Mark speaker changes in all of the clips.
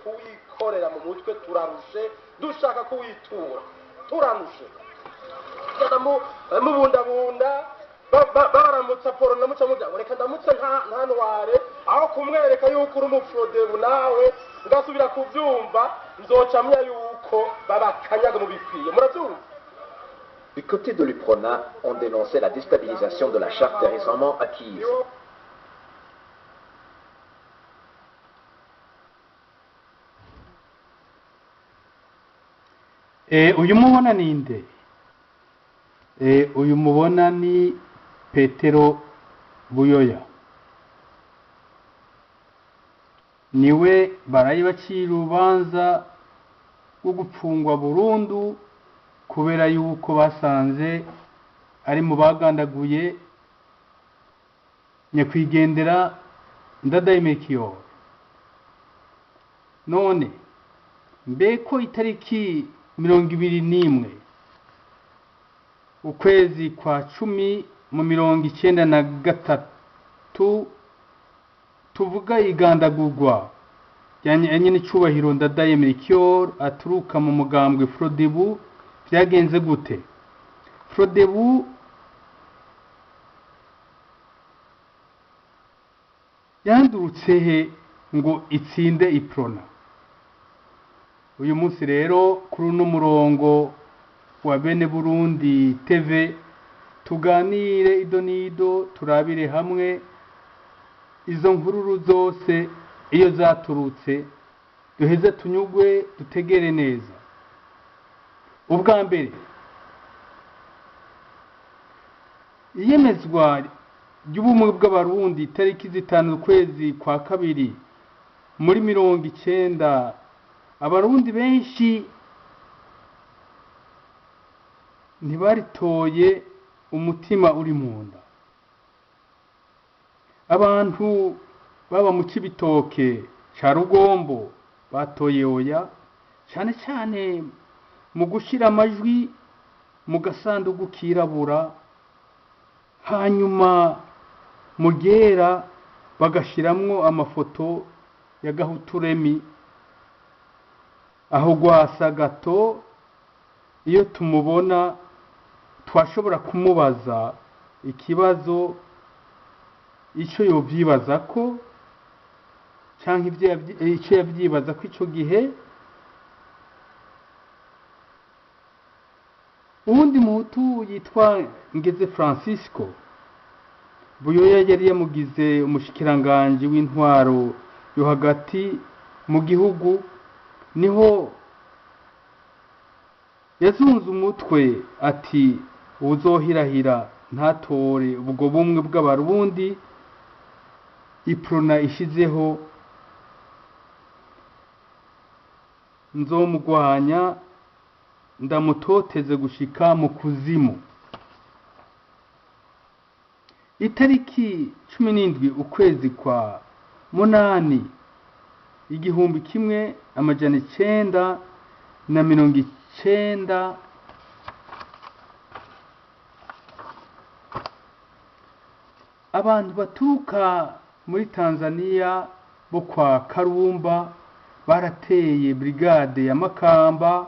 Speaker 1: kuwikorera mu mutwe turarushe dushaka kuwitura turanushe mubundabunda baramutsa poro ndamutsa muryango reka ndamutse nta ntware aho kumwereka yuko uri umufrodebu nawe ngasubira kubyumva nzoca mya yuko babakanyaga mu bikwiye murabyumva.
Speaker 2: Du côté de l'UPRONA, on dénonçait la déstabilisation de la charte récemment acquise.
Speaker 3: Uyu mubona ni nde? Uyu mubona ni Petero Buyoya. Niwe barayibacira urubanza rwo gupfungwa burundu kubera yuko basanze ari mu bagandaguye nyakwigendera Ndadaye Melchior. None mbeko itariki 21 ukwezi kwa 10 mu 1993 tuvuga igandagurwa yanye n'icubahiro Ndadaye Melchior aturuka mu mugambwe Frodebu. Byagenze gute? Frodebu yandurutse he ngo itsinde iprona? Uyu munsi rero kuri uno murongo wa Bene Burundi TV tuganire idonido turabire hamwe izo nkururu zose iyo zaturutse duheze tunyugwe dutegere neza. Ubwa mbere iyemezwa ry'ubumwe bw'abarundi tariki 5 ukwezi kwa 2 muri 1990 abarundi benshi ntibaritoye umutima uri munda. Abantu baba mu Cibitoke ca Rugombo batoye oya cyane cyane mu gushira amajwi mu gasanduku kirabura, hanyuma mugera bagashiramwo amafoto ya Gahuturemi. Aho Gwasa gato iyo tumubona twashobora kumubaza ikibazo icyo yobyibaza ko cyangwa icyo yabyibaza ko icyo gihe. Uwundi mutu yitwa Ngeze Francisco Buyoya yari yamugize umushikiranganje w'intwaro yo hagati mu gihugu, niho yazunze umutwe ati uzohirahira ntatore ubwo bumwe bw'abarundi iprona ishizeho nzomugwanya ndamutoteze gushika mu kuzimu. Itariki 17 ukwezi kwa 8 igihumbi kimwe amajana 990 abantu baturuka muri Tanzania bo kwa Karumba barateye brigade ya Makamba.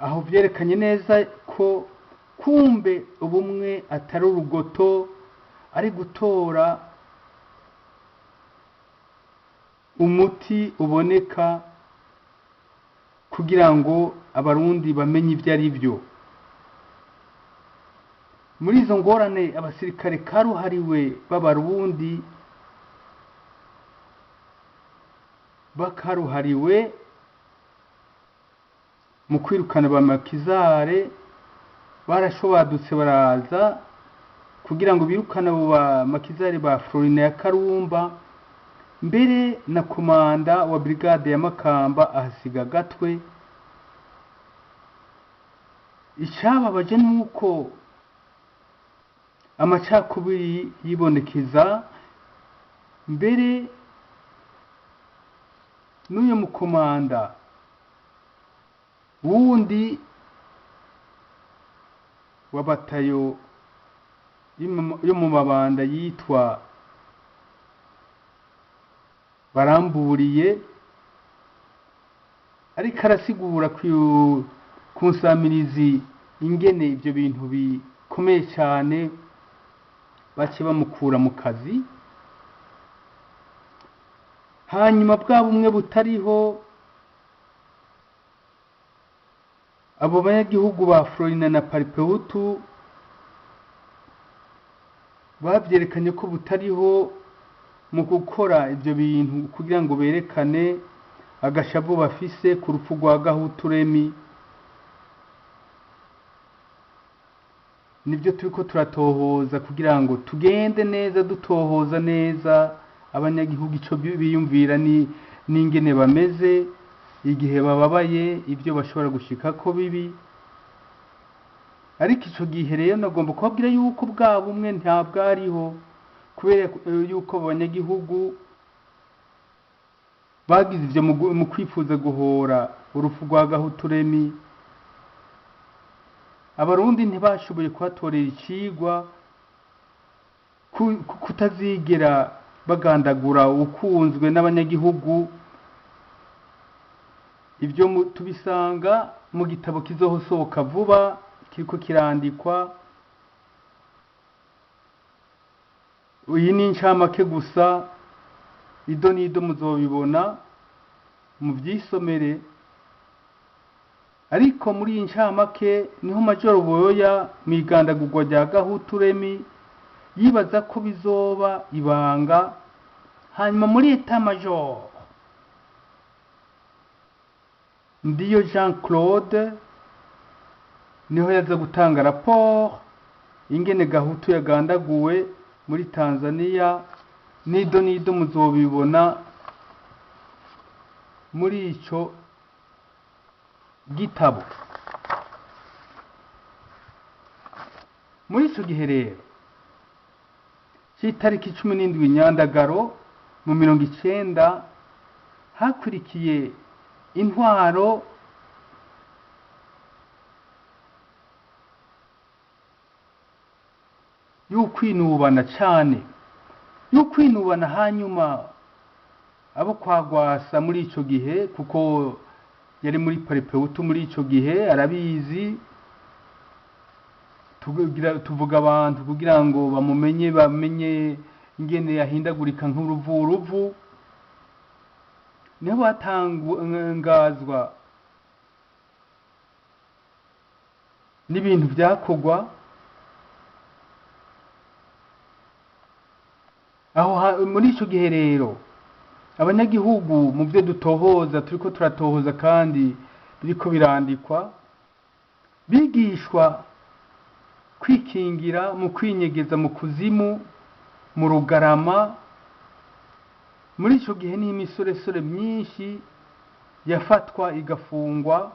Speaker 3: Aho byerekanye neza ko kumbe ubumwe atari urugoto, ari gutora umuti uboneka kugira ngo abarundi bamenye ibyo ari byo. Muri izo ngorane abasirikare karuhariwe b'abarundi bakaruhariwe mu kwirukana ba Makizare barashobadutse baraza kugira ngo birukana abo ba Makizare ba Florina ya Karumba. Mbere na komanda wa brigade ya Makamba ahasiga gatwe. Icyababaje nuko amacakubiri yibonekeza mbere n'uyu mukomanda wundi wa batayo yo mu mabanda yitwa Baramburiye ariko arasigura ku nsamirizi ingene ibyo bintu bikomeye cyane bace bamukura mu kazi. Hanyuma bwa bumwe butariho, abo banyagihugu ba Florina na Paripeutu babyerekanye ko butariho mu gukora ibyo bintu kugira ngo berekane agashavu bafise ku rupfu rwa Gahutu Remy. Nibyo turiko turatohoza kugira ngo tugende neza, dutohoza neza abanyagihugu ico biyumvira n'ingene bameze igihe bababaye, ibyo bashobora gushika ko bibi. Ariko ico gihe rero nagomba kubabwira yuko bwa bumwe nta bwariho, kubera yuko abanyagihugu bagize ivyo mu kwifuza guhora urupfu rwa Gahutu Remy. Abarundi ntibashoboye kuhatorera icigwa kutazigera bagandagura ukunzwe n'abanyagihugu. Ibyo tubisanga mu gitabo kizosohoka vuba kiriko kirandikwa. Iyi ni incamake gusa, ido n'ido muzobibona mu vyisomere. Ariko muri iyi ncamake niho Major Buyoya mwigandagurwa rya Gahutu Remy yibaza ko bizoba ibanga. Hanyuma muri Etat Major Ndiyo Jean Claude niho yaza gutanga rapport ingene Gahutu yagandaguwe muri Tanzania. Nido nido muzobibona muri ico gitabo. Muri ico gihe rero c'itariki 17 Nyandagaro mu 1990 hakurikiye intwaro y'ukwinubana cyane, y'ukwinubana. Hanyuma abo kwagwasa muri ico gihe, kuko yari muri Paripeutu muri ico gihe, arabizi. Tuvuga abantu kugira ngo bamenye ingene yahindagurika nk'uruvuruvu. Niho batangazwa n'ibintu byakogwa aho. Muri ico gihe rero abanyagihugu mu byo dutohoza, turiko turatohoza kandi biriko birandikwa, bigishwa kwikingira mu kwinyegeza mu kuzimu, mu Rugarama. Muri ico gihe ni imisoresore myinshi yafatwa igafungwa.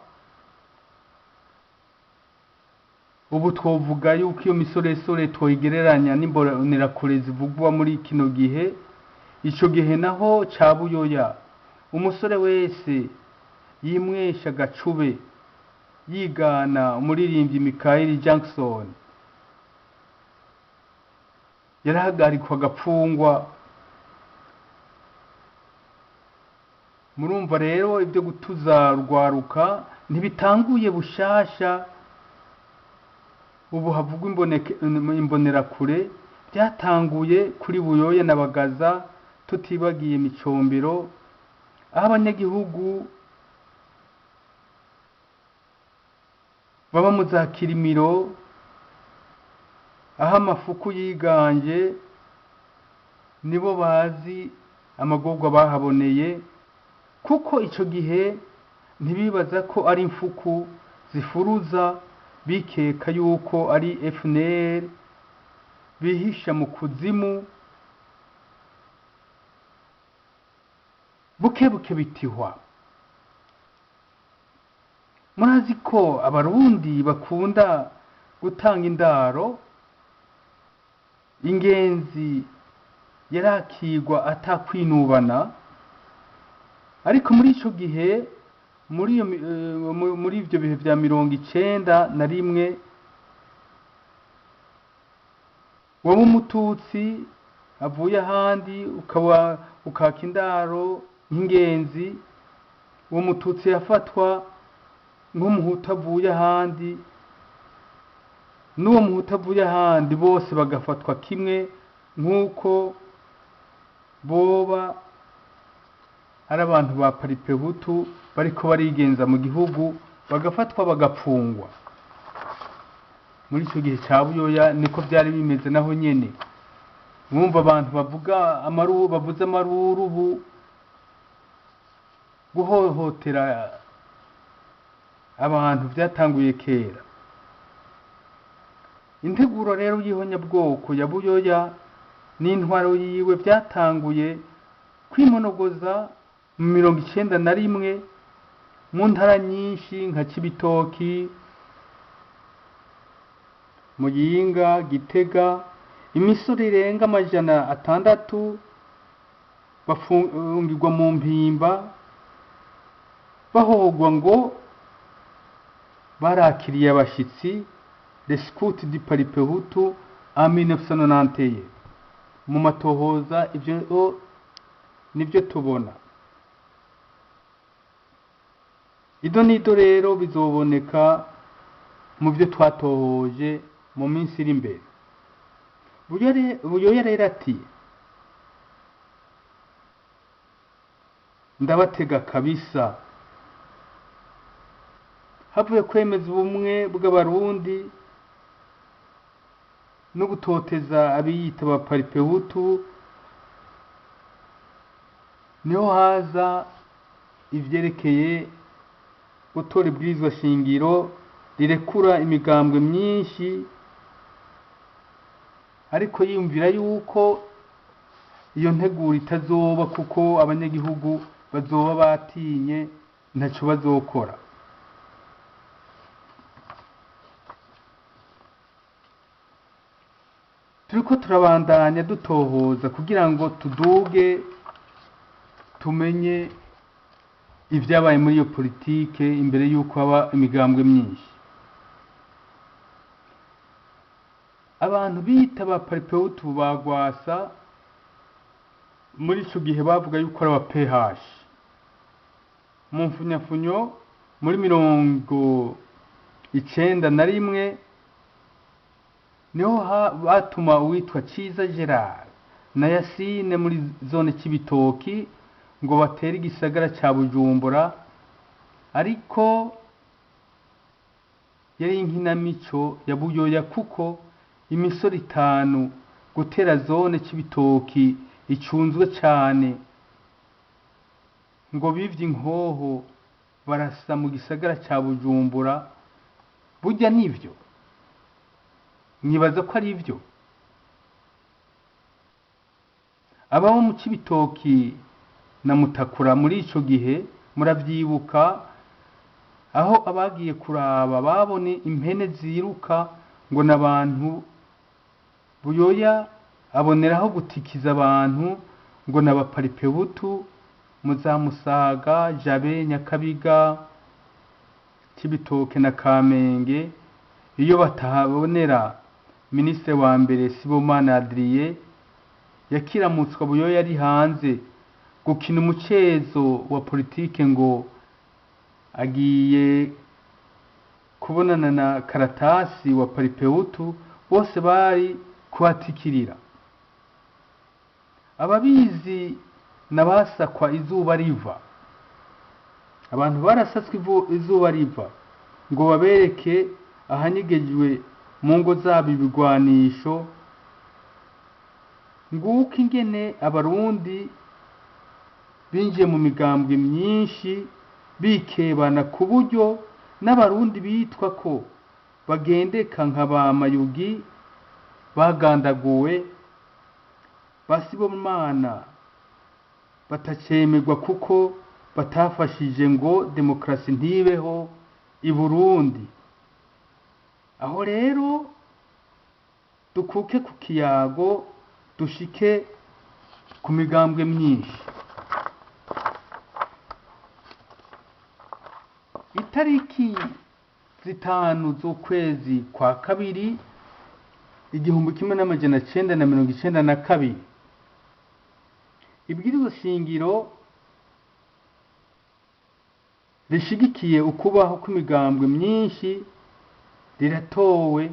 Speaker 3: Ubu twovuga yuko iyo misoresore twoyigereranya n'imbonerakure zivugwa muri kino gihe. Ico gihe naho ca Buyoya, umusore wese yimwesha gacube yigana umuririmbyi Michael Jackson yarahagarikwa agapfungwa. Murumva rero ibyo gutuza rwaruka ntibitanguye bushasha. Ubu havugwa imbonerakure byatanguye kuri Buyoya na Bagaza, tutibagiye Micombero, aho abanyagihugu baba mu za Kirimiro, aho amafuku yiganje, nibo bazi amagorwa bahaboneye. Kuko ico gihe ntibibaza ko ari imfuku zifuruza, bikeka yuko ari FNL bihisha mu kuzimu. Buke bitihwa. Murazi ko abarundi bakunda gutanga indaro. Ingenzi yarakigwa atakwinubana. Ariko muri ico gihe, muri ivyo bihe vya 1991, wowe umututsi avuye ahandi ukaka indaro nk'ingenzi, uwo mututsi yafatwa nk'umuhutu avuye ahandi n'uwo muhutu avuye ahandi bose bagafatwa kimwe nk'uko boba ari abantu ba paripehutu bariko barigenza mu gihugu bagafatwa bagapfungwa. Muri icyo gihe cya Buyoya niko byari bimeze naho nyene. Mwumva abantu bavuze amaruru ubu guhohotera abantu byatanguye kera. Integuro rero y'ihonyabwoko ya Buyoya n'intwaro yiwe byatanguye kwimonogoza mu 1991 mu ntara nyinshi nka Cibitoki, Muyinga, Gitega. Imisoro irenga 600 bafungirwa mu mpimba bahogwa ngo barakiriye abashitsi les scouts du Paripehutu en 1991. Mu matohoza ibyo nibyo tubona. Ido nido rero bizoboneka mu byo twatohoje mu minsi iri imbere. Buyoya rero ati ndabatega kabisa, havuye kwemeza ubumwe bw'abarundi no gutoteza abiyita ba Paripehutu, niho haza ivyerekeye gutora ibwirizwa shingiro rirekura imigambwe myinshi, ariko yiyumvira yuko iyo nteguro itazoba kuko abanyagihugu bazoba batinye ntaco bazokora. Turiko turabandanya dutohoza kugira ngo tuduge tumenye ibyabaye muri iyo politike imbere yuko haba imigambwe myinshi. Abantu bita ba Paripehutu bagwasa muri ico gihe bavuga yuko ari aba PH. Mu mfunyafunyo muri 1991 niho batuma uwitwa Ciza Gerard na Yasine muri zone Cibitoki ngo batere igisagara ca Bujumbura, ariko yari inkinamico ya Buyoya kuko imisoro 5 gutera zone Cibitoki icunzwe cyane ngo bivye inkoho barasa mu gisagara ca Bujumbura. Burya nivyo nibaza ko ari ivyo. Abaho mu Cibitoki na Mutakura muri ico gihe muravyibuka, aho abagiye kuraba babone impene ziruka ngo n'abantu. Buyoya aboneraho gutikiza abantu ngo n'aba Paripehutu, Muzamusaga, Jabe, Nyakabiga, Cibitoke na Kamenge. Iyo batahabonera Ministre wa mbere Sibomana Adrien yakiramutswa Buyoya ari hanze gukina umucezo wa politike ngo agiye kubonana na Karatasi wa Paripehutu, bose bari kuhatikirira. Ababizi nabasakwa izuba riva, abantu barasatswe izuba riva ngo babereke ahanyegejwe mu ngo zabo ibigwanisho. Nguko ingene abarundi binjiye mu migambwe myinshi bikebana ku buryo n'abarundi bitwa ko bagendeka nka ba Mayugi bagandaguwe, Basibomana batacemerwa kuko batafashije ngo demokrasi ntibeho i Burundi. Aho rero dukuke ku kiyago dushike ku migambwe myinshi. Itariki 5 z'ukwezi kwa kabiri 1992 ibwirizwa shingiro rishigikiye ukubaho kw'imigambwe myinshi riratowe.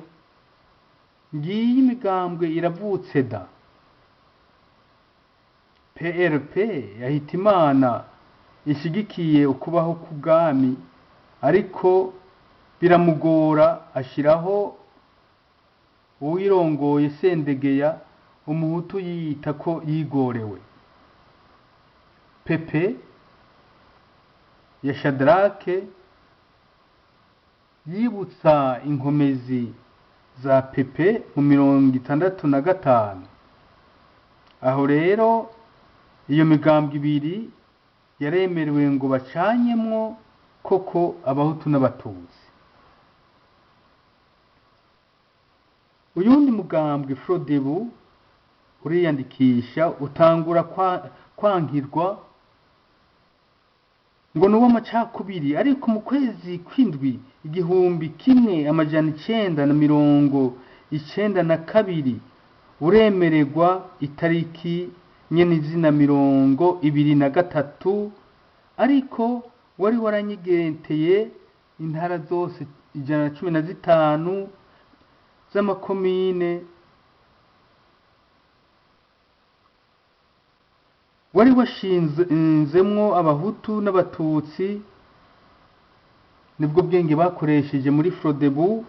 Speaker 3: Ngiyi imigambwe iravutse da. PRP ya Hitimana ishigikiye ukubaho k'ubwami, ariko biramugora ashiraho uwirongoye Sendegeya, umuhutu yiyita ko yigorewe. Pepe ya Shadrake yibutsa inkomezi za Pepe mu 65. Aho rero iyo migambwe ibiri yaremerewe ngo bacanyemwo koko abahutu n'abatutsi. Uyundi mugambwe Frodebu uriyandikisha utangura kwankirwa ngo nuwo amacakubiri, ariko mu kwezi kw'indwi 1992 uremererwa itariki nyene izina 23, ariko wari waranyigenteye intara zose 115 z'amakomine, wari washinzemwo abahutu n'abatutsi. Nibwo bwenge bakoresheje muri Frodebu,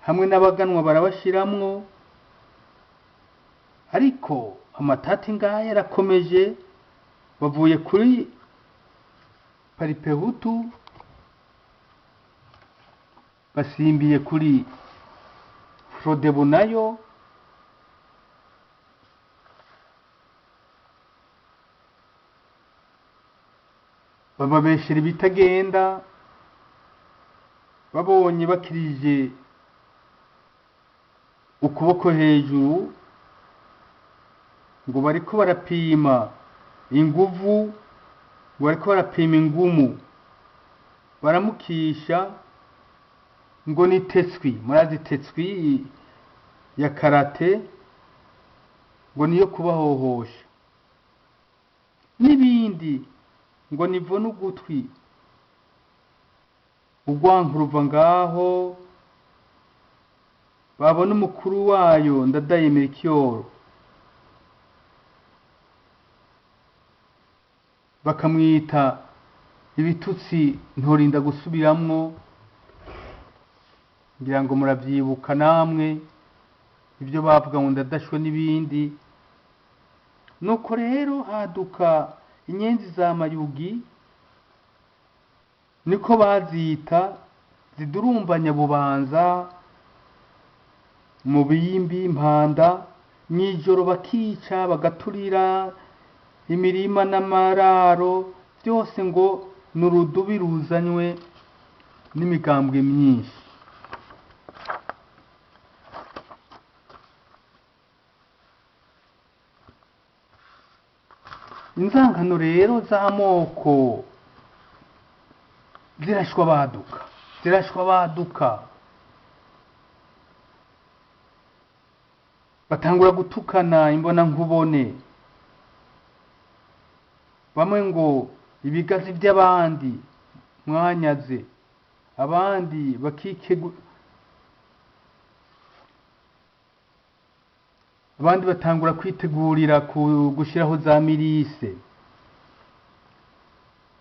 Speaker 3: hamwe n'abaganwa barabashiramwo, ariko amatati ngaya yarakomeje. Bavuye kuri Paripehutu basimbiye kuri Frodebu nayo, bababeshera ibitagenda. Babonye bakirije ukuboko hejuru ngo bariko barapima inguvu, bariko barapima ingumu, baramukisha ngo ni tetswi. Murazi tetswi ya karate, ngo niyo kubahohosha n'ibindi, ngo nivuna ugutwi. Urwanka ruva ngaho, babona umukuru wayo Ndadaye Melchior bakamwita ibitutsi ntorinda gusubiramwo. Ngira ngo muravyibuka namwe ibyo bavuga ngo ndadashwe n'ibindi. Nuko rero haduka inyenzi za Mayugi, niko bazita, zidurumbanya Bubanza, mu Biyimbi, Mpanda. Mw'ijoro bakica bagaturira imirima n'amararo, byose ngo n'urudubi ruzanywe n'imigambwe myinshi. Inzangano rero z'amoko zirashwa baduka, batangura gutukana imbona nkubone. Bamwe ngo ibigazi by'abandi mwanyaze, abandi abandi batangura kwitegurira gushiraho za mirise.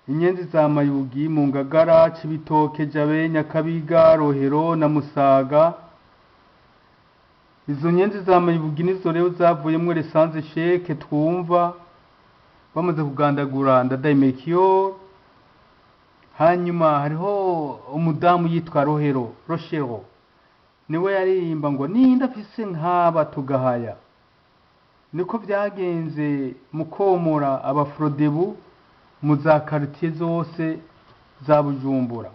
Speaker 3: Inyenzi za Mayugi mu Ngagara, Cibitoke, Jabe, Nyakabiga, Rohero na Musaga. Izo nyenzi za Mayugi nizo rero zavuyemwo Resanze Sheke twumva bamaze kugandagura Ndadaye Melchior. Hanyuma hariho umudamu yitwa Rohero, niwe yaririmba ngo ninda afise nk'aba tugahaya. Niko byagenze mu komora abafrodebu mu za quartier zose za Bujumbura.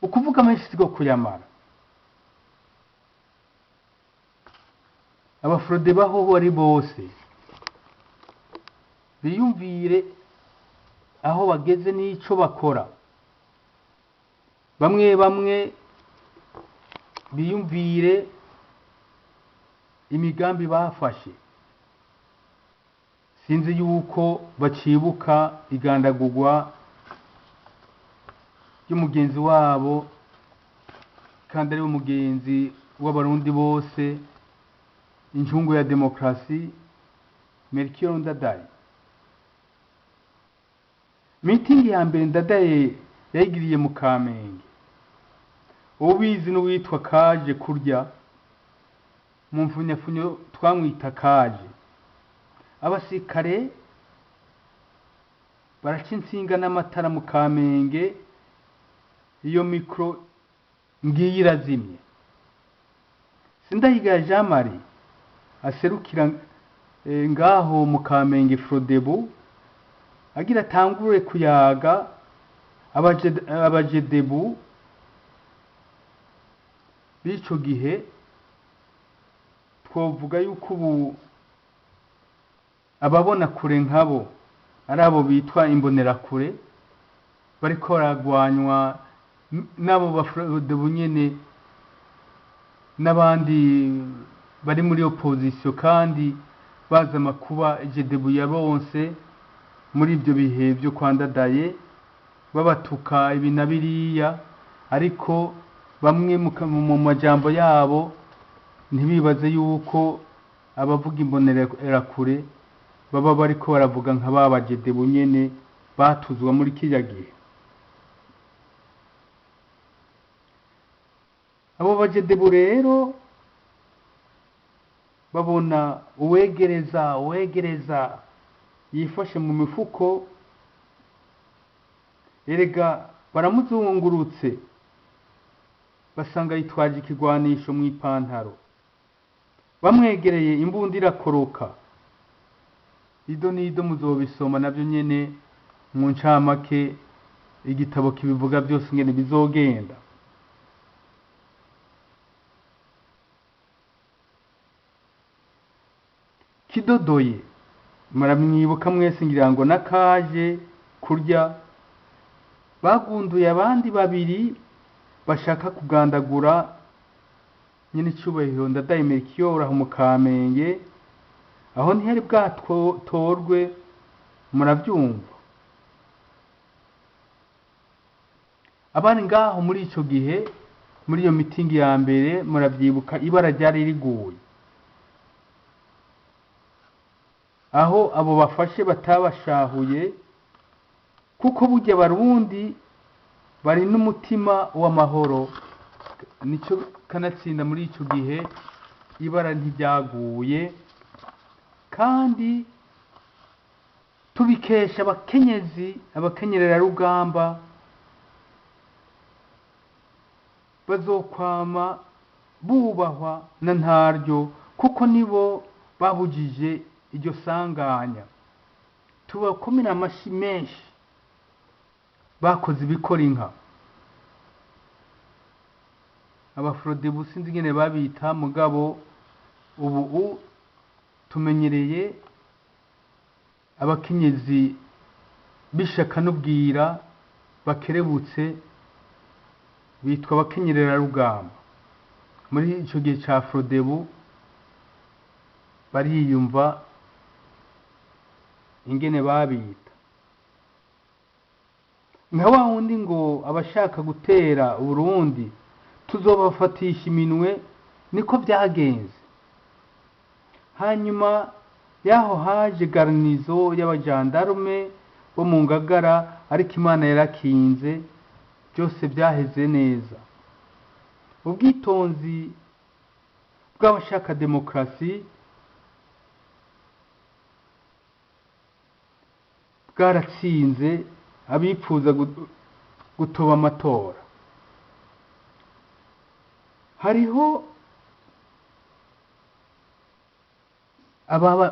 Speaker 3: Ukuvuga menshi sigo kuyamara. Abafrodebu aho bari bose biyumvire aho bageze n'ico bakora. Bamwe biyumvire imigambi bafashe. sinzi yuko bacibuka igandagurwa ry'umugenzi wabo kandi ari umugenzi w'abarundi bose, injungu ya demokarasi, Melchior Ndadaye. Mitingi ya mbere Ndadaye yayigiriye mu Kamenge. Ubizi n'uwitwa Kaje kurya, mu mfunyafunyo twamwita Kaje. Abasirikare baraca insinga n'amatara mu Kamenge, iyo mikro ngiyi irazimye. Sindayiga Jean Marie aserukira ngaho mu Kamenge Frodebu agira atangure kuyaga abajedebu b'ico gihe. Twovuga yuko ubu ababona kure nkabo ari abo bitwa imbonerakure bariko baragwanywa nabo Bafrodebu nyene n'abandi bari muri opposition, kandi baza makuba jedebu yaronse muri ibyo bihe byo kwa Ndadaye, babatuka ibi na biriya, ariko bamwe mu majambo yabo ntibibaze yuko abavuga imbonerakure baba bariko baravuga nka baba jedebu nyene batuzwa muri kiriya gihe. Abo bajedebu rero babona uwegereza yifashe mu mifuko, erega baramuzungurutse basanga yitwaje ikigwanisho mu ipantaro, bamwegereye imbunda irakoroka. Ido nido muzobisoma nabyo nyene mu ncamake igitabo kibivuga byose ngene bizogenda. Kidodoye muramwibuka mwese ngira ngo na Kaje kurya bagunduye abandi babiri bashaka kugandagura nyine cyubahiro Ndadaye Melchior aho mu Kamenge, aho ntihari bwatorwe, murabyumva. Abari ngaho muri ico gihe muri iyo mitingi ya mbere murabyibuka ibara ryari riguye, aho abo bafashe batabashahuye, kuko burya Barundi bari n'umutima w'amahoro. Nico kanatsinda muri ico gihe ibara ntiryaguye, kandi tubikesha abakenyerera rugamba bazokwama bubahwa na ntaryo, kuko nibo babujije iryo sanganya. Tubakomera amashi menshi, bakoze ibikora inka. Abafrodebu sinzi ngene babita, mugabo ubu tumenyereye abakenyezi bishaka n'ubwira bakerebutse bitwa abakenyerera rugamba. Muri ico gihe ca Frodebu bariyumva ingene babita nka wa wundi ngo abashaka gutera Burundi tuzobafatisha iminwe, niko byagenze. Hanyuma yaho haje garnizo y'abajandarume bo mu Ngagara, ariko Imana yarakinze, byose byaheze neza. Ubwitonzi bw'abashaka demokarasi bwaratsinze abipfuza gutoba amatora. Hariho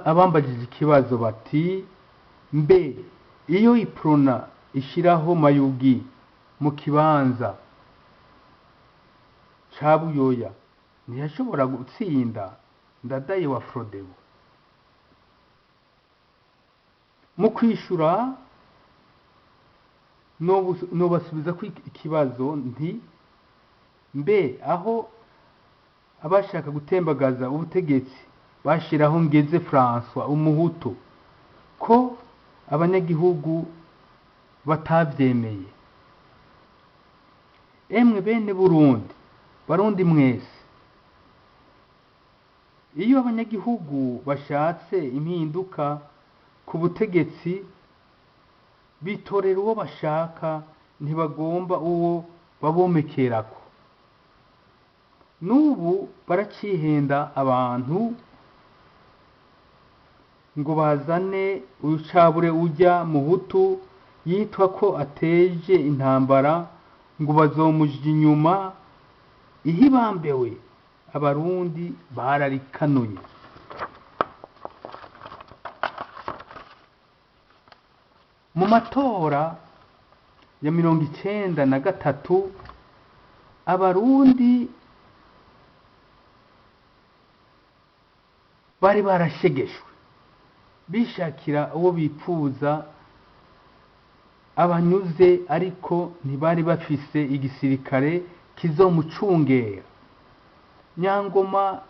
Speaker 3: abambajije ikibazo bati, mbe iyo iprona ishiraho Mayugi mu kibanza ca Buyoya ntiyashobora gutsinda Ndadaye wa Frodebu? Mu kwishura nobasubiza ko ikibazo nti, mbe aho abashaka gutembagaza ubutegetsi bashiraho Ngeze François umuhutu ko abanyagihugu batavyemeye. Emwe bene Burundi, Barundi mwese, iyo abanyagihugu bashatse impinduka ku butegetsi bitorera uwo bashaka, ntibagomba uwo babomekerako. N'ubu baracihenda abantu ngo bazane urucabure ujya mu Hutu yitwa ko ateje intambara, ngo bazomuja inyuma. Ihibambewe Abarundi bararikanuye. Mu matora ya 1993 Abarundi bari barashegeshwe, bishakira uwo bipfuza abanyuze, ariko ntibari bafise igisirikare kizomucungera. Nyangoma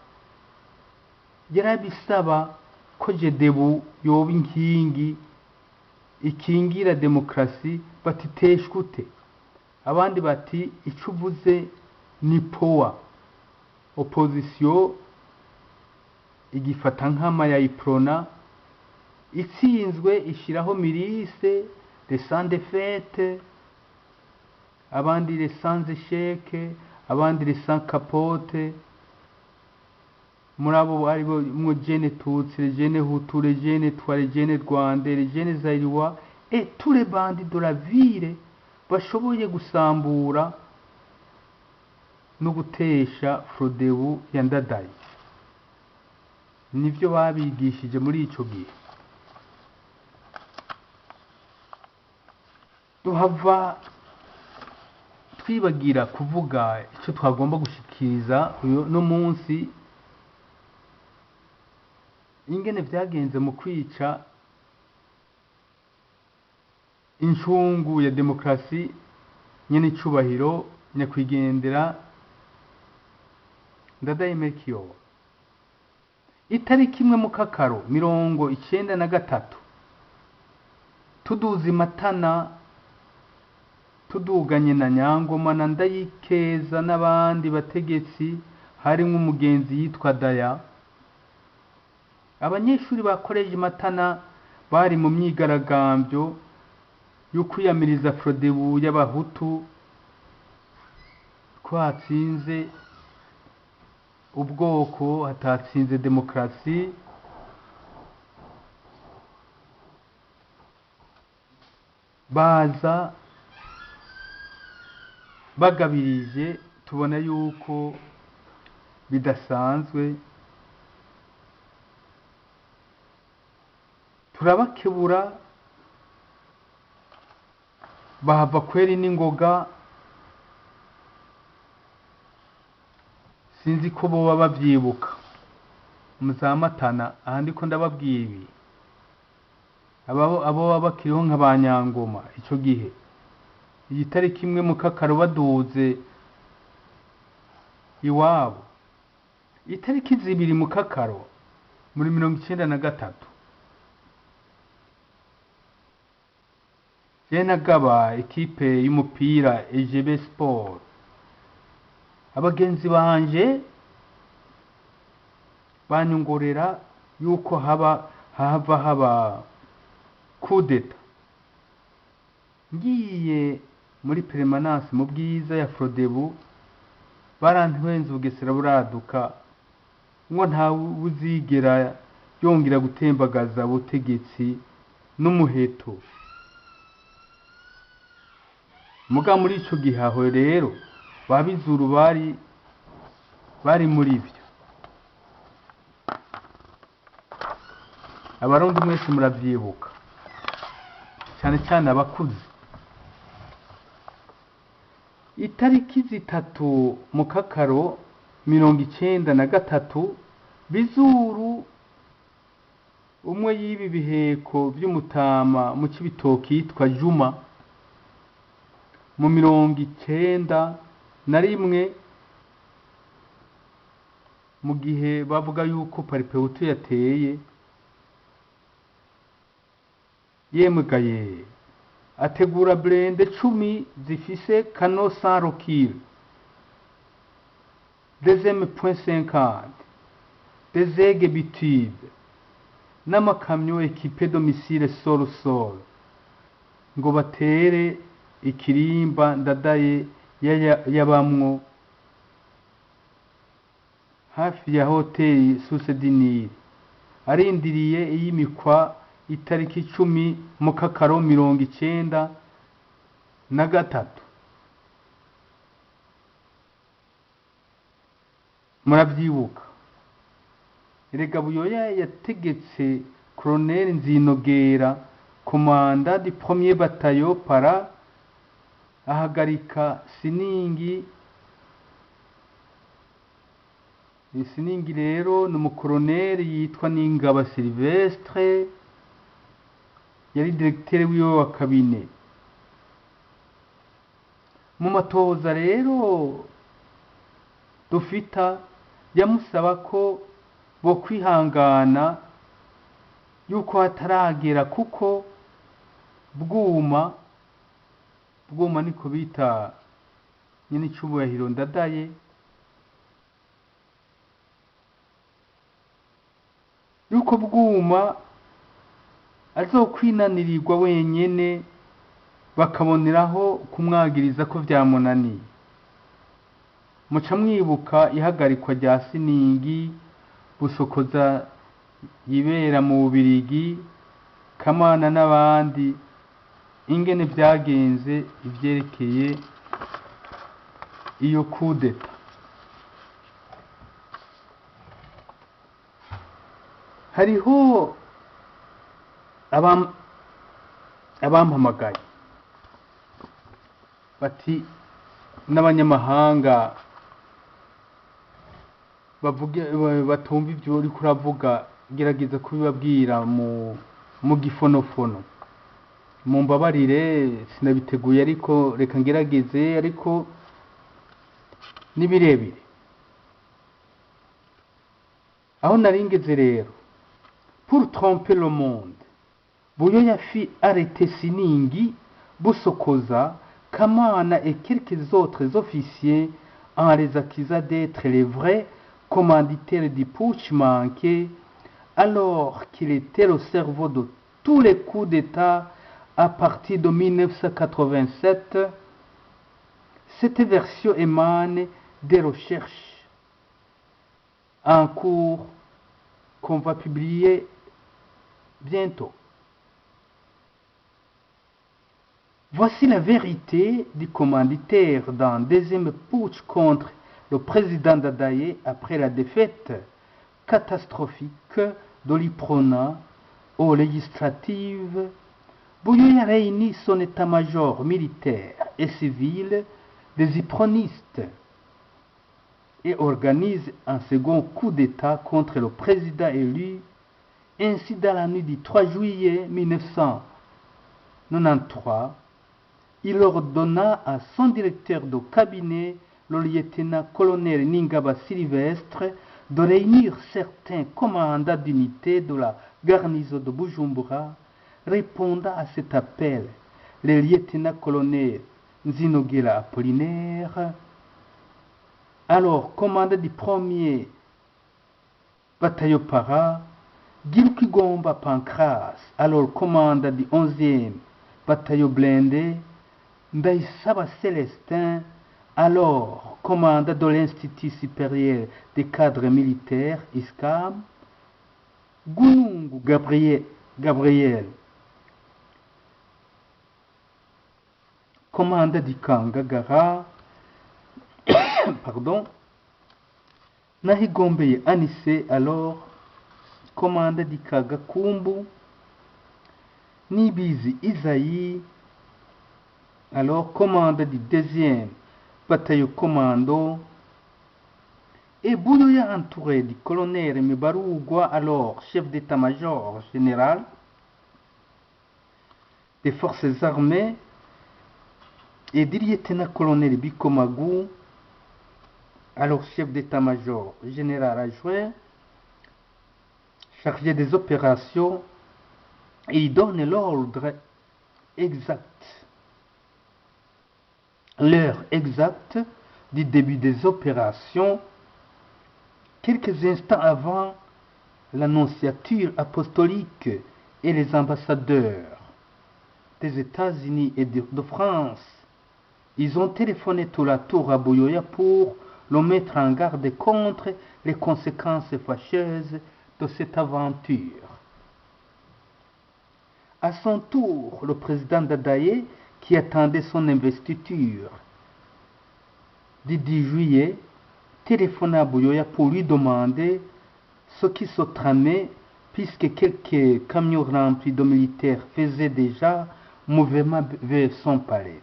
Speaker 3: yarabisaba ko Jedebu yoba inkingi ikingira demokrasi, batiteshkute. Abandi bati ico uvuze ni power. Opposition igifata nkama ya Iprona, itsinzwe ishiraho mirise de sans défaite, abandi les sans échec, abandi les sans capote. Muri abo bari mu Jene Tutsi, les Jene Hutu, les Jene Twa, les Jene Rwandais, les Jene Zaïrois et tous les bandits de la ville bashoboye gusambura no gutesha Frodebu ya Ndadaye. Nivyo babigishije muri ico gihe. Tuhava twibagira kuvuga ico twagomba gushikiriza uyu no munsi, ingene vyagenze mu kwica incungu ya demokrasi nyene icubahiro nyakwigendera Ndadaye Melchior. Itariki imwe mu Kakaro 1993 tuduza Matana, tuduganye na Nyangoma na Ndayikeza n'abandi bategetsi, harimwo umugenzi yitwa Daya. Abanyeshuri bakoreje Matana bari mu myigaragambyo yo kwiyamiriza Frodebu y'Abahutu ko hatsinze ubwoko, hatatsinze demokrasi. Baza bagabirije, tubona yuko bidasanzwe, turabakebura, bahava kweri n'ingoga. Sinzi ko boba bavyibuka muzamatana, ahandi ko ndababwira ibi, abo bakiriho nk'abanyangoma ico gihe. Iyi tariki imwe mu Kakaro baduze iwabo, itariki zibiri mu Kakaro muri 1993 jena gaba ekipe y'umupira EGB Sport. Abagenzi banje banyongorera yuko haba kudeta. Ngiye muri permanence mu bwiza ya Frodebu, barantwenze Bugesera buraduka, ngo nta uzigera yongera gutembagaza ubutegetsi n'umuheto. Muga muri ico gihaho rero babizuru bari muri byo. Abarundi mwese muravyibuka, cyane cyane abakuze. Itariki zitatu mu Kakaro 1993 bizuru umwe y'ibi biheko by'umutama mu Cibitoki yitwa Juma mu 1991, mu gihe bavuga yuko Paripeutu yateye. yemwe gaye ategura blende 10 zifise kano sans recul des M.50 des aigues bitube n'amakamyo équipé de missiles sol ngo batere ikirimba ndadaye yabamwo hafi ya hoteli Susedinire arindiriye iyimikwa itariki 10 mu kakaro 1993. Murabyibuka erega Buyoya yategetse Colonel Nzinogera komanda di premier bataillon para ahagarika Siningi. Siningi rero ni umukoroneri yitwa Ningaba Silvestre yari directeur wiwe wa kabine. Mu matoza rero dufita yamusaba ko bo kwihangana yuko hataragera kuko bwuma niko bita nyine cyubahiro ndadaye yuko bwuma azokwinanirirwa wenyene bakaboneraho kumwagiriza ko byamunaniye. Muca mwibuka ihagarikwa rya Siningi Busokoza yibera mu Bubirigi Kamana n'abandi ingene byagenze ivyerekeye iyo kudeta. Hariho abampamagaye bati n'abanyamahanga bavuge batumva ibyo uri kuravuga gerageza kubibabwira mu gifonofono. Mumbabarire sinabiteguye ariko reka ngerageze ariko nibirebire. Aho naringeze rero pour tromper le monde Buyoya fit arrêter Siningi Busokoza Kamana et quelques autres officiers en les accusant d'être les vrais commanditaires du putsch manqué alors qu'il était le cerveau de tous les coups d'État à partir de 1987. Cette version émane des recherches en cours qu'on va publier bientôt. Voici la vérité du commanditaire d'un deuxième putsch contre le président Dadaye après la défaite catastrophique de l'Iprona aux législatives. Buyoya réunit son état-major militaire et civil des ipronistes et organise un second coup d'État contre le président élu. Ainsi, dans la nuit du 3 juillet 1993, il ordonna à son directeur de cabinet, le lieutenant-colonel Ningaba Silvestre, de réunir certains commandants d'unités de la garnison de Bujumbura. Répondant à cet appel, le lieutenant-colonel Nzinogera Apollinaire, alors commandant du premier bataillon para, Gilkigomba Pancras, alors commandant du 11e bataillon blindé, Ndaïsaba Célestin, alors commandant de l'Institut supérieur des cadres militaires, ISCAM, Gunungu Gabriel, commandant du Kangagara, pardon, Nahigombeye Anissé, alors commandant du Kagakumbu, Nibizi Isaïe, alors commandant du 2e bataillon commando, et Buyoya entouré du colonel Mibarugwa, alors chef d'état-major général des forces armées, et du lieutenant-colonel Bikomagu, alors chef d'état-major général adjoint, chargé des opérations il donne l'ordre exact, l'heure exacte du début des opérations, quelques instants avant l'annonciature apostolique et les ambassadeurs des États-Unis et de France. Ils ont téléphoné tour à tour à Buyoya pour le mettre en garde contre les conséquences fâcheuses de cette aventure. À son tour, le président Dadaye, qui attendait son investiture du 10 juillet, téléphona à Buyoya pour lui demander ce qui se tramait, puisque quelques camions remplis de militaires faisaient déjà mouvement vers son palais.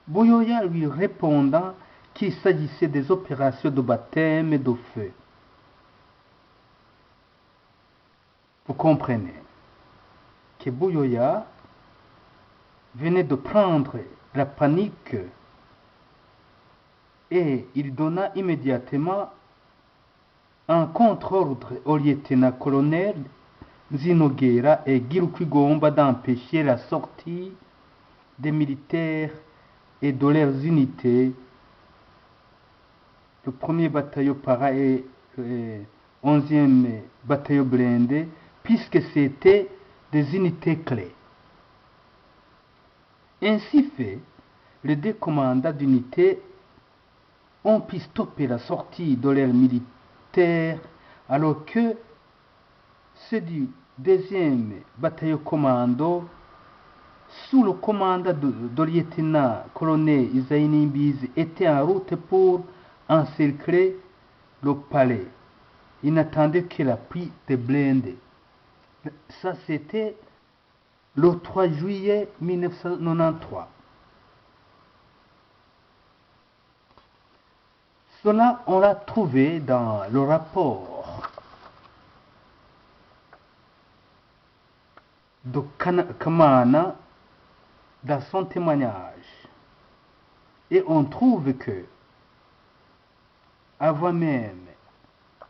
Speaker 3: Buyoya lui répondant qu'il s'agissait des opérations de baptême et de feu. Vous comprenez que Buyoya venait de prendre la panique et il donna immédiatement un contre-ordre au lieutenant-colonel Zinogera et Girukwigomba d'empêcher la sortie des militaires et de leurs unités, le 1er bataillon para et le 11e bataillon blindé, puisque c'était des unités clés. Ainsi fait, les deux commandants d'unités ont pu stopper la sortie de leurs militaires, alors que ceux du 2e bataillon commando, sous le commandant de lieutenant-colonel Isaïe Nimbizi, étaient en route pour encercler le palais. Ils n'attendaient que l'appui des blindés. Ça, c'était le 3 juillet 1993. Cela, on l'a trouvé dans le rapport de Kamana dans son témoignage. Et on trouve que, avant même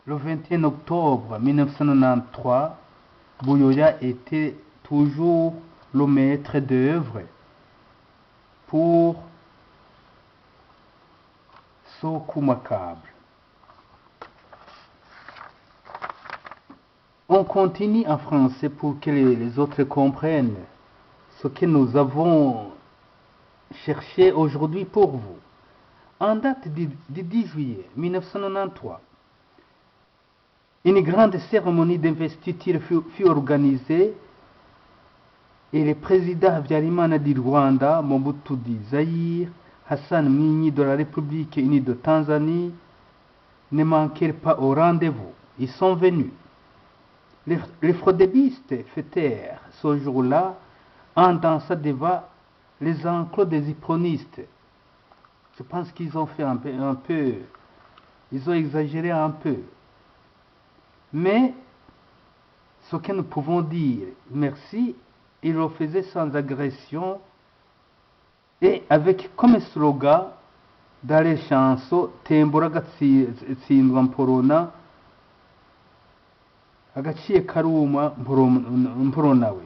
Speaker 3: le 21 octobre 1993, Buyoya était toujours le maître d'œuvre pour ce coup macabre. On continue en français pour que les autres comprennent ce que nous avons cherché aujourd'hui pour vous. En date du 10 juillet 1993, une grande cérémonie d'investiture fut organisée et le président Habyarimana du Rwanda, Mobutu du Zaïre, Hassan Mwinyi de la République unie de Tanzanie ne manquèrent pas au rendez-vous. Ils sont venus. Les fraudébistes fêtèrent ce jour-là en dansant devant les enclos des hypronistes. Je pense qu'ils ont fait un peu, ils ont exagéré un peu. Mais ce que nous pouvons dire, merci, ils le faisaient sans agression et avec comme slogan dans les chansons Tembura gatsindwa mporona agaciye karuma mporonawe.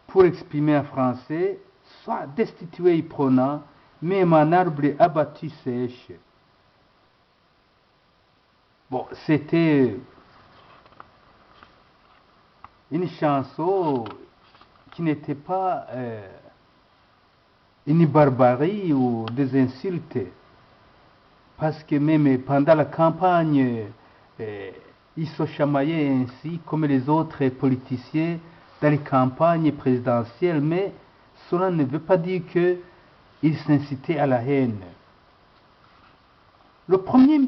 Speaker 3: Pour exprimer en français, soit destitué Iprona, même un arbre abattu sèche. Bon, c'était une chanson qui n'était pas une barbarie ou des insultes, parce que même pendant la campagne, ils se chamaillaient ainsi comme les autres politiciens dans les campagnes présidentielles, mais cela ne veut pas dire qu'ils s'incitaient à la haine. Le premier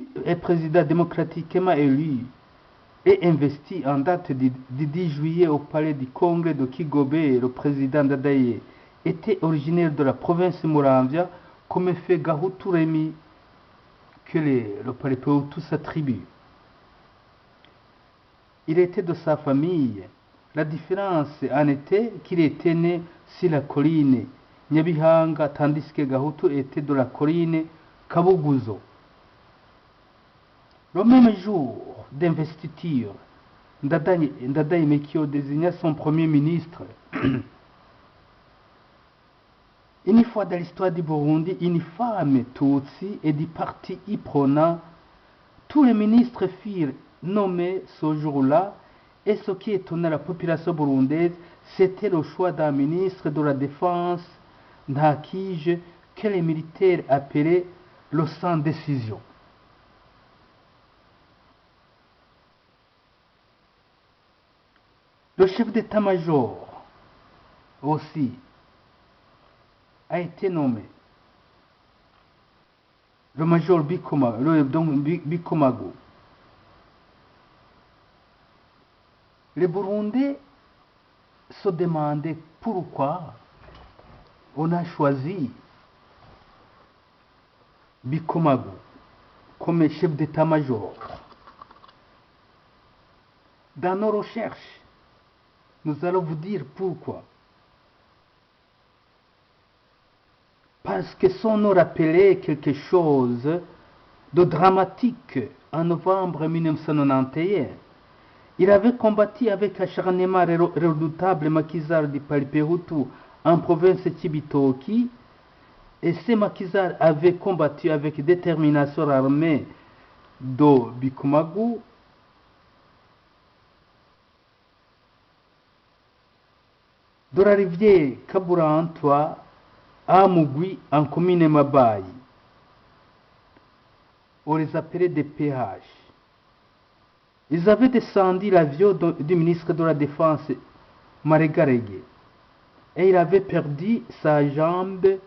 Speaker 3: président démocratiquement élu et investi en date du 10 juillet au palais du Congrès de Kigobe, le président Dadaye, était originaire de la province Muramvya, comme fait Gahutu Remi, que le palais Peutu s'attribue. Il était de sa famille. La différence en était qu'il était né sur la colline Nyabihanga, tandis que Gahutu était de la colline Kabuguzo. Le même jour d'investiture, Ndadaye Mekio désigna son premier ministre. Une fois dans l'histoire du Burundi, une femme Tutsi et du parti Iprona, tous les ministres furent nommés ce jour-là, et ce qui étonnait la population burundaise, c'était le choix d'un ministre de la Défense, Ndakije, que les militaires appelaient le sans décision. Le chef d'état-major aussi a été nommé. Le major Bikomago. Les Burundais se demandaient pourquoi on a choisi Bikomago comme chef d'état-major. Dans nos recherches, nous allons vous dire pourquoi. Parce que son nom rappelait quelque chose de dramatique en novembre 1991. Il avait combattu avec acharnement redoutable Makizar du Paripehutu en province de Cibitoki, et ces Makizar avaient combattu avec détermination l'armée de Bikomagu. De la rivière Kaburantoa à Mugui en commune Mabaye. On les appelait des PH. Ils avaient descendu l'avion du ministre de la Défense, Maregarege, et il avait perdu sa jambe.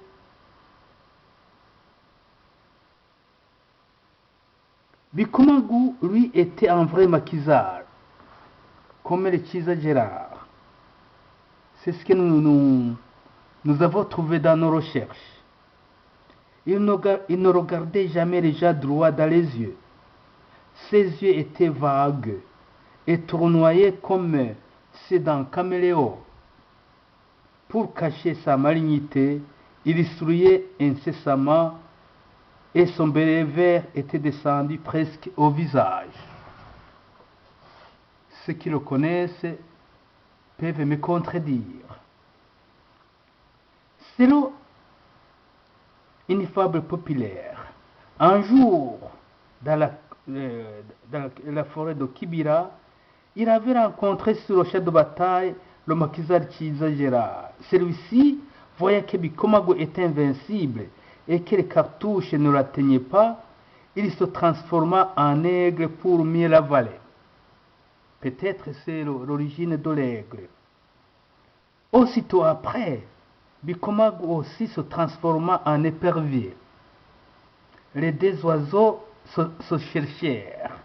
Speaker 3: Bikomagu, lui, était un vrai maquisard, comme le Chiza Gérard. C'est ce que nous avons trouvé dans nos recherches. Il ne regardait jamais les gens droit dans les yeux. Ses yeux étaient vagues et tournoyaient comme ceux d'un caméléon. Pour cacher sa malignité, il souriait incessamment et son béret vert était descendu presque au visage. Ceux qui le connaissent peuvent me contredire. Selon une fable populaire, un jour, dans la forêt de Kibira, il avait rencontré sur le champ de bataille le maquisard Chiza Gérard. Celui-ci voyait que Bikomagu était invincible et que les cartouches ne l'atteignaient pas. Il se transforma en aigle pour mieux l'avaler. Peut-être c'est l'origine de l'aigle. Aussitôt après, Bikomagu aussi se transforma en épervier. Les deux oiseaux se cherchèrent.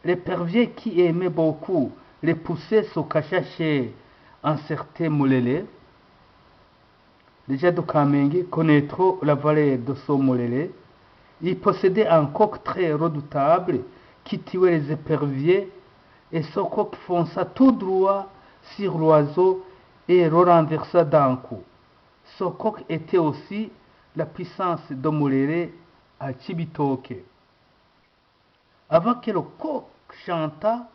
Speaker 3: L'épervier qui aimait beaucoup les pousser se cacha chez un certain Moulélé. Les gens de Kamenge connaîtront la valeur de ce Moulélé. Il possédait un coq très redoutable qui tuait les éperviers, et ce coq fonça tout droit sur l'oiseau et le renversa d'un coup. Ce coq était aussi la puissance de Moulélé à Cibitoke. Avant que le coq chantât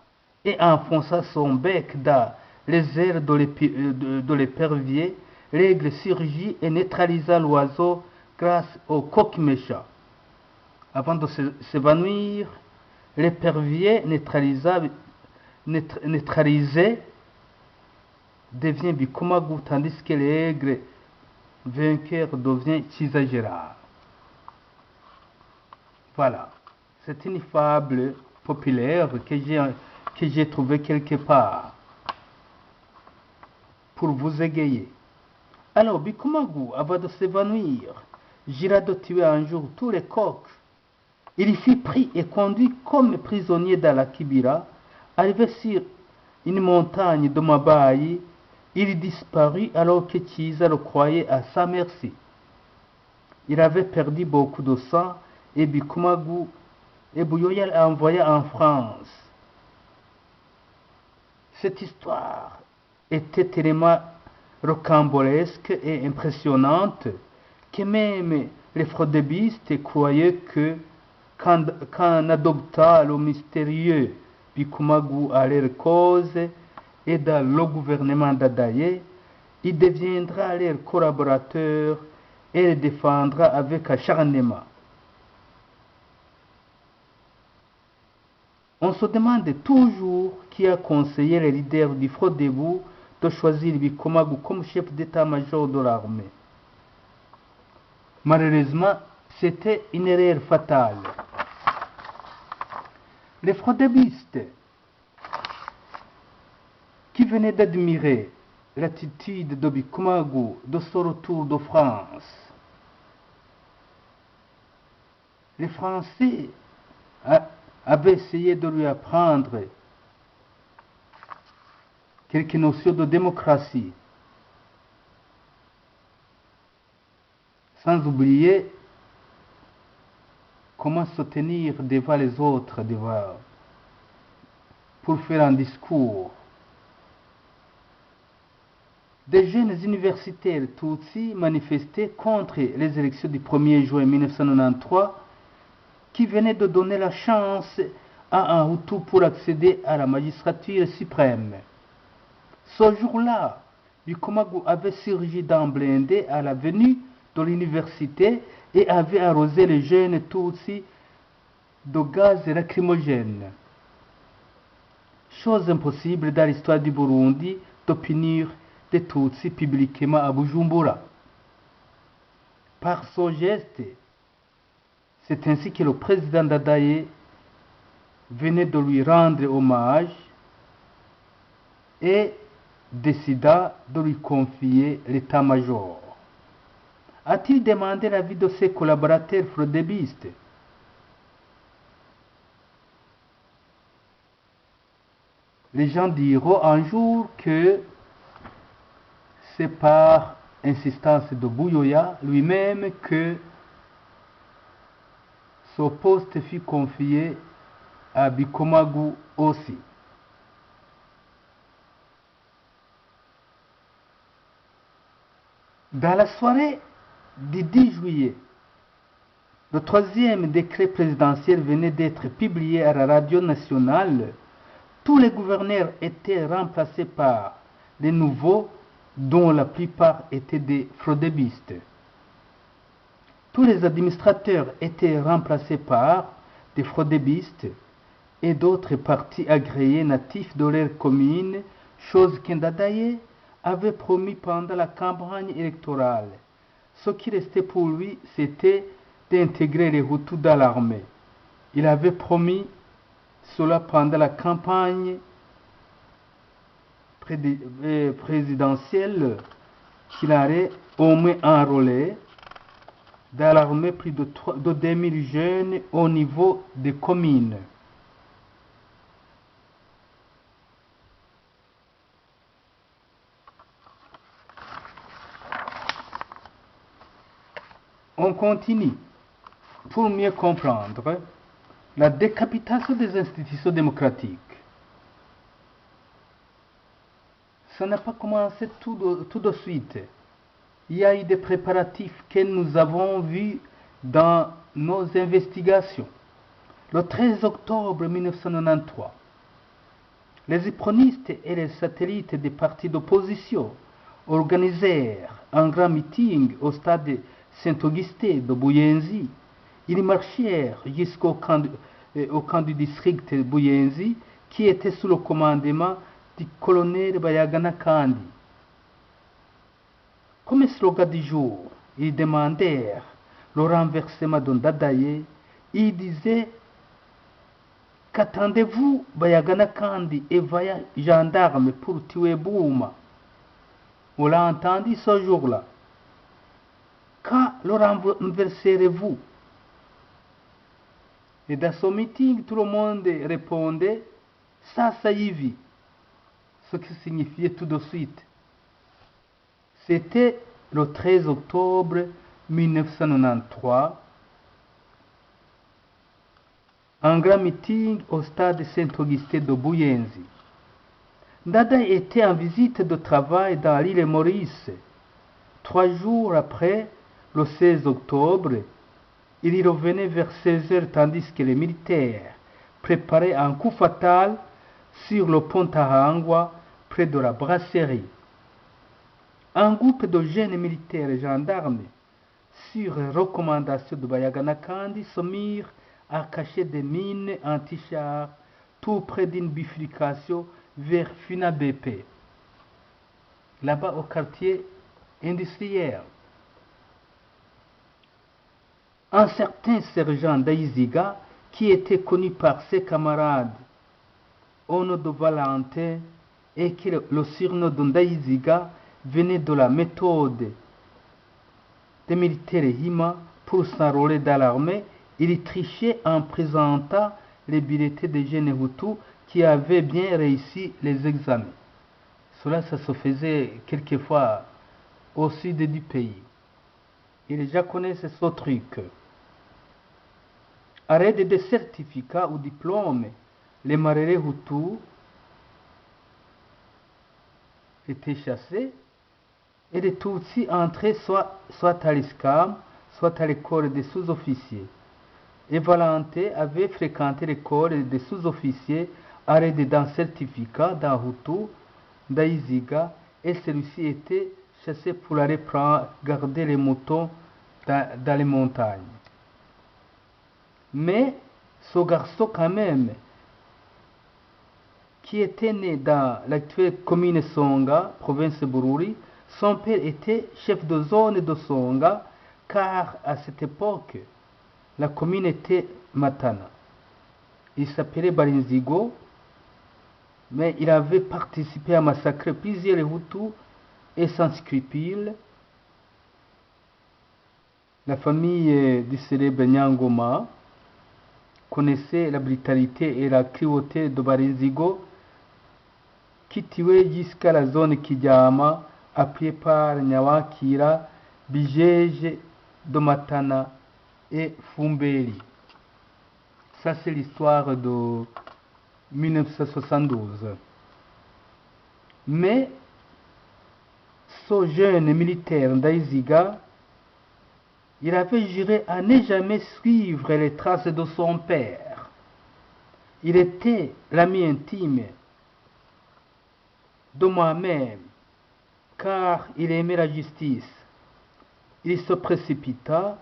Speaker 3: et enfonça son bec dans les airs de l'épervier, l'aigle surgit et neutralisa l'oiseau grâce au coq méchant. Avant de s'évanouir, l'épervier neutralisé devient Bikomagu, tandis que l'aigle vainqueur devient Chiza Gérard. Voilà, c'est une fable populaire que j'ai trouvée quelque part pour vous égayer. Alors, Bikomagu, avant de s'évanouir, jura de tuer un jour tous les coqs. Il fut pris et conduit comme prisonnier dans la Kibira. Arrivé sur une montagne de Mabaye, il disparut alors que Chiza le croyait à sa merci. Il avait perdu beaucoup de sang et Bikomagu et Bouyoya l'a envoyé en France. Cette histoire était tellement rocambolesque et impressionnante que même les fraudébistes croyaient que quand on adopta le mystérieux Bikomagu à leur cause et dans le gouvernement d'Adaye, il deviendra leur collaborateur et les défendra avec acharnement. On se demande toujours qui a conseillé les leaders du Frodebu de choisir Bikomagu comme chef d'état-major de l'armée. Malheureusement, c'était une erreur fatale. Les Frodebistes, qui venaient d'admirer l'attitude de Bikomagu de son retour de France, les Français avaient essayé de lui apprendre quelques notions de démocratie, sans oublier comment se tenir devant les autres pour faire un discours. Des jeunes universitaires Tutsi manifestaient contre les élections du 1er juin 1993 qui venaient de donner la chance à un Hutu pour accéder à la magistrature suprême. Ce jour-là, Bikomagu avait surgi d'un blindé à l'avenue de l'université et avait arrosé les jeunes Tutsi de gaz lacrymogène. Chose impossible dans l'histoire du Burundi de punir des Tutsi publiquement à Bujumbura. Par ce geste, c'est ainsi que le président Dadaye venait de lui rendre hommage et décida de lui confier l'état-major. A-t-il demandé l'avis de ses collaborateurs frodebistes? Les gens diront un jour que c'est par insistance de Buyoya lui-même que ce poste fut confié à Bikomagu aussi. Dans la soirée du 10 juillet, le troisième décret présidentiel venait d'être publié à la radio nationale. Tous les gouverneurs étaient remplacés par les nouveaux, dont la plupart étaient des frodebistes. Tous les administrateurs étaient remplacés par des frodebistes et d'autres partis agréés natifs de leur commune, chose qu'Ndadaye avait promis pendant la campagne électorale. Ce qui restait pour lui, c'était d'intégrer les Hutus dans l'armée. Il avait promis cela pendant la campagne présidentielle qu'il allait au moins enrôler dans l'armée plus de 2000 jeunes au niveau des communes. On continue pour mieux comprendre la décapitation des institutions démocratiques. Ça n'a pas commencé tout de suite. Il y a eu des préparatifs que nous avons vus dans nos investigations. Le 13 octobre 1993, les hypronistes et les satellites des partis d'opposition organisèrent un grand meeting au stade Saint-Augustin de Buyenzi. Ils marchèrent jusqu'au camp du district de Buyenzi qui était sous le commandement du colonel Bayagana Kandi. Comme slogan du jour, ils demandèrent le renversement de Ndadaye. Ils disaient: qu'attendez-vous, Bayagana Kandi et Vaya gendarme pour tuer Bouma? On l'a entendu ce jour-là. Quand le renverserez-vous? Et dans ce meeting, tout le monde répondait ça y vit, ce qui signifiait tout de suite. C'était le 13 octobre 1993, un grand meeting au stade Saint-Augustin de Buyenzi. Ndadaye était en visite de travail dans l'île Maurice. 3 jours après, le 16 octobre, il y revenait vers 16 heures tandis que les militaires préparer un coup fatal sur le pont Tahangwa, près de la brasserie. Un groupe de jeunes militaires et gendarmes, sur recommandation de Bayagana Kandi, se mirent à cacher des mines anti-chars tout près d'une bifurcation vers Funabépé, là-bas au quartier industriel. Un certain sergent d'Aïziga, qui était connu par ses camarades au nom de Valentin et que le surnom d'Aïziga venait de la méthode des militaires Hima pour s'enrôler dans l'armée, il trichait en présentant les bulletins des jeunes Hutus qui avaient bien réussi les examens. Cela, ça se faisait quelquefois au sud du pays. Et les gens connaissent ce truc. À l'aide de certificats ou diplômes, les marérés Hutus étaient chassés et les Tutsis entraient soit à l'ISCAM, soit à l'école des sous-officiers. Et Valentin avait fréquenté l'école des sous-officiers à l'aide d'un certificat d'un Hutu, d'Aïziga, et celui-ci était chassé pour aller garder les moutons dans les montagnes. Mais ce garçon quand même, qui était né dans l'actuelle commune Songa, province de Bururi, son père était chef de zone de Songa, car à cette époque, la commune était Matana. Il s'appelait Barinzigo, mais il avait participé à massacrer plusieurs Hutus et sans scrupules. La famille du célèbre Nyangoma connaissait la brutalité et la cruauté de Barinzigo, qui tuait jusqu'à la zone Kijama, appuyée par Nyawakira, Bijeje, Domatana et Fumberi. Ça, c'est l'histoire de 1972. Mais ce jeune militaire d'Aïziga, il avait juré à ne jamais suivre les traces de son père. Il était l'ami intime de moi-même, car il aimait la justice. Il se précipita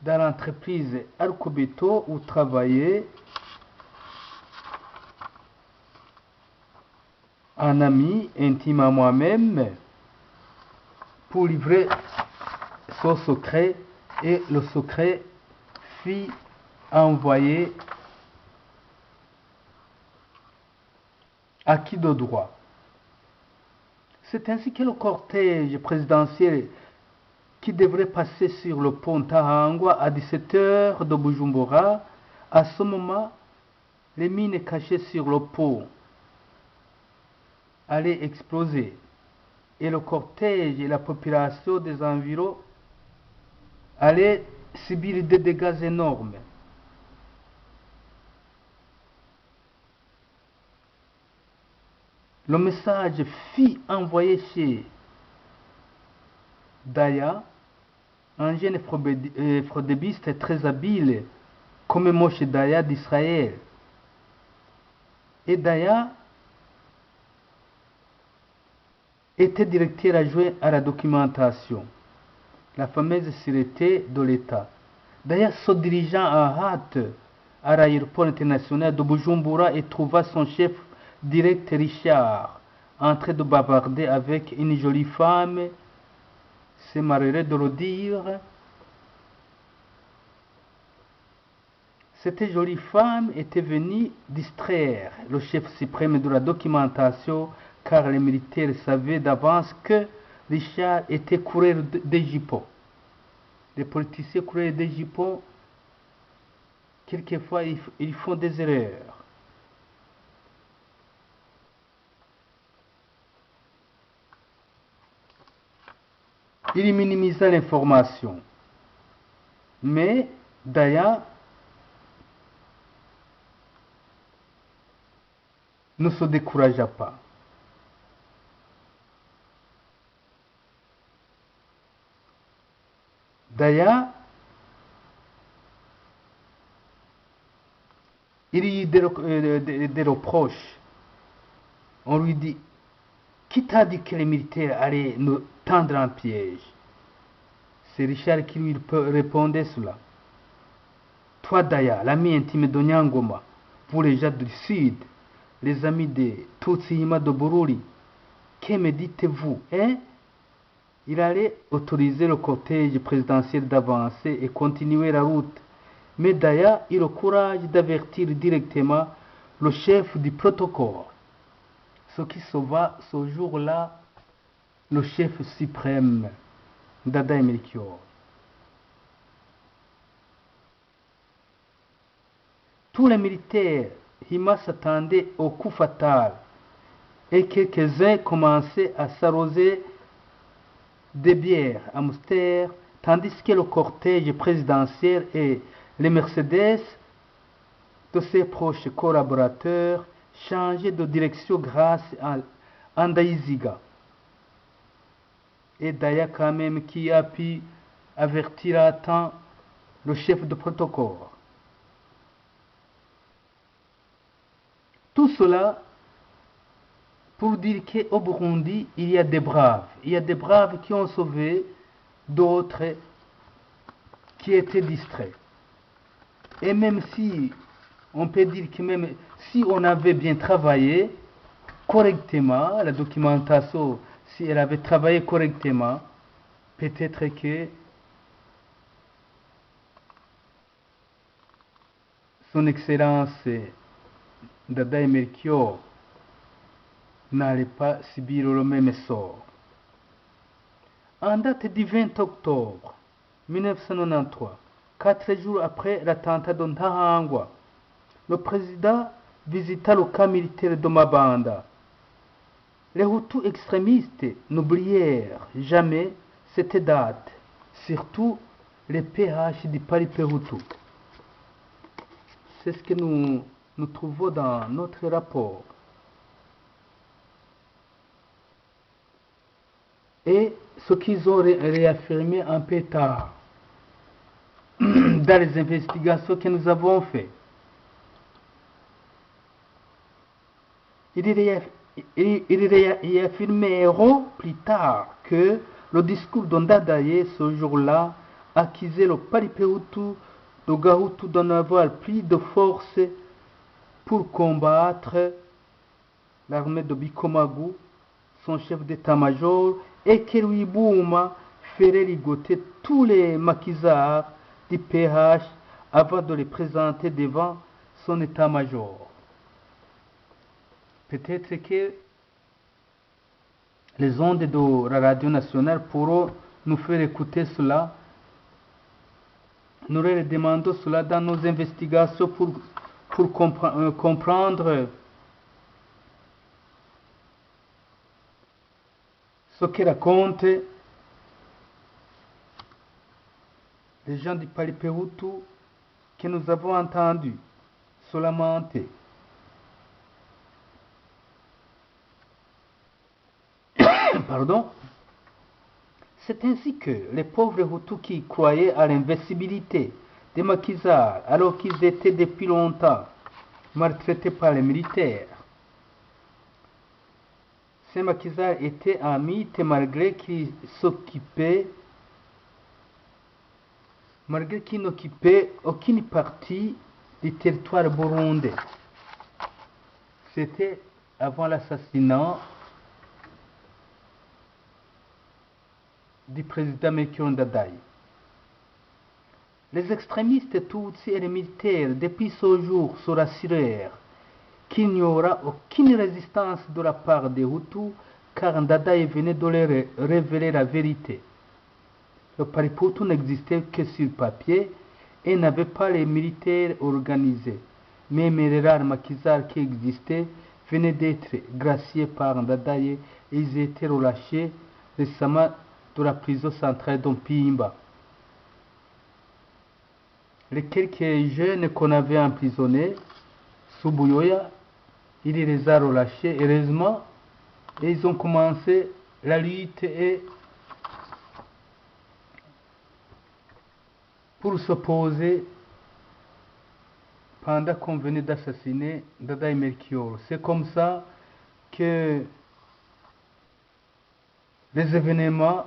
Speaker 3: dans l'entreprise Arcobeto où travaillait un ami intime à moi-même pour livrer son secret, et le secret fut envoyé à qui de droit. C'est ainsi que le cortège présidentiel qui devrait passer sur le pont Tahangwa à 17h de Bujumbura, à ce moment, les mines cachées sur le pont allaient exploser et le cortège et la population des environs allaient subir des dégâts énormes. Le message fut envoyé chez Daya, un jeune fraudébiste très habile, comme Moshe Daya d'Israël. Et Daya était directeur adjoint à la documentation, la fameuse sûreté de l'État. Daya, se dirigeant en hâte à l'aéroport international de Bujumbura, et trouva son chef direct Richard en train de bavarder avec une jolie femme. C'est malheureux de le dire. Cette jolie femme était venue distraire le chef suprême de la documentation, car les militaires savaient d'avance que Richard était coureur des jupons. Les politiciens coureurs des jupons, quelquefois, ils font des erreurs. Il minimisa l'information. Mais Daya ne se découragea pas. Daya il y a eu des reproches. On lui dit, qui t'a dit que les militaires allaient nous tendre un piège? C'est Richard qui lui répondait cela. Toi, Daya, l'ami intime de Nyangoma, pour les gens du Sud, les amis de Tutsihima de Bururi, que me dites-vous, hein? Il allait autoriser le cortège présidentiel d'avancer et continuer la route. Mais Daya eut le courage d'avertir directement le chef du protocole, ce qui sauva ce jour-là le chef suprême, Dadaï Melchior. Tous les militaires, Hima s'attendaient au coup fatal et quelques-uns commençaient à s'arroser des bières à Mouster, tandis que le cortège présidentiel et les Mercedes de ses proches collaborateurs changeaient de direction grâce à Andaïziga. Et Daya quand même qui a pu avertir à temps le chef de protocole. Tout cela pour dire qu'au Burundi, il y a des braves. Il y a des braves qui ont sauvé d'autres qui étaient distraits. Et même si, on peut dire que même si on avait bien travaillé correctement, la documentation, si elle avait travaillé correctement, peut-être que son Excellence Dadaï Melchior n'allait pas subir le même sort. En date du 20 octobre 1993, 4 jours après l'attentat de Ntahangwa, le président visita le camp militaire de Mabanda. Les Hutus extrémistes n'oublièrent jamais cette date, surtout les PH du Paripé Hutu. C'est ce que nous trouvons dans notre rapport. Et ce qu'ils ont réaffirmé un peu tard dans les investigations que nous avons faites. Ils réaffirmeront plus tard que le discours d'Ondadaye ce jour-là accusait le Paripé Hutu de Gahutu d'en avoir plus de force pour combattre l'armée de Bikomagu, son chef d'état-major, et que Louis Bouma ferait ligoter tous les maquisards du PH avant de les présenter devant son état-major. Peut-être que les ondes de la radio nationale pourront nous faire écouter cela. Nous leur demandons cela dans nos investigations pour comprendre ce que racontent les gens du Paripé Hutu que nous avons entendus se lamenter. Pardon. C'est ainsi que les pauvres Hutus qui croyaient à l'invincibilité des maquisards, alors qu'ils étaient depuis longtemps maltraités par les militaires, ces maquisards étaient un mythe malgré qu'ils n'occupaient aucune partie du territoire burundais. C'était avant l'assassinat du président Melchior Ndadaye. Les extrémistes Tutsis et les militaires, depuis ce jour, se rassurèrent qu'il n'y aura aucune résistance de la part des Hutus, car Ndadaye venait de leur révéler la vérité. Le Paripé Hutu n'existait que sur papier et n'avait pas les militaires organisés. Même les rares maquisards qui existaient venaient d'être graciés par Ndadaye et ils étaient relâchés récemment de la prison centrale d'Ompimba. Les quelques jeunes qu'on avait emprisonnés sous Bouyoya, il les a relâchés heureusement et ils ont commencé la lutte et pour s'opposer pendant qu'on venait d'assassiner Dadaï Melchior. C'est comme ça que les événements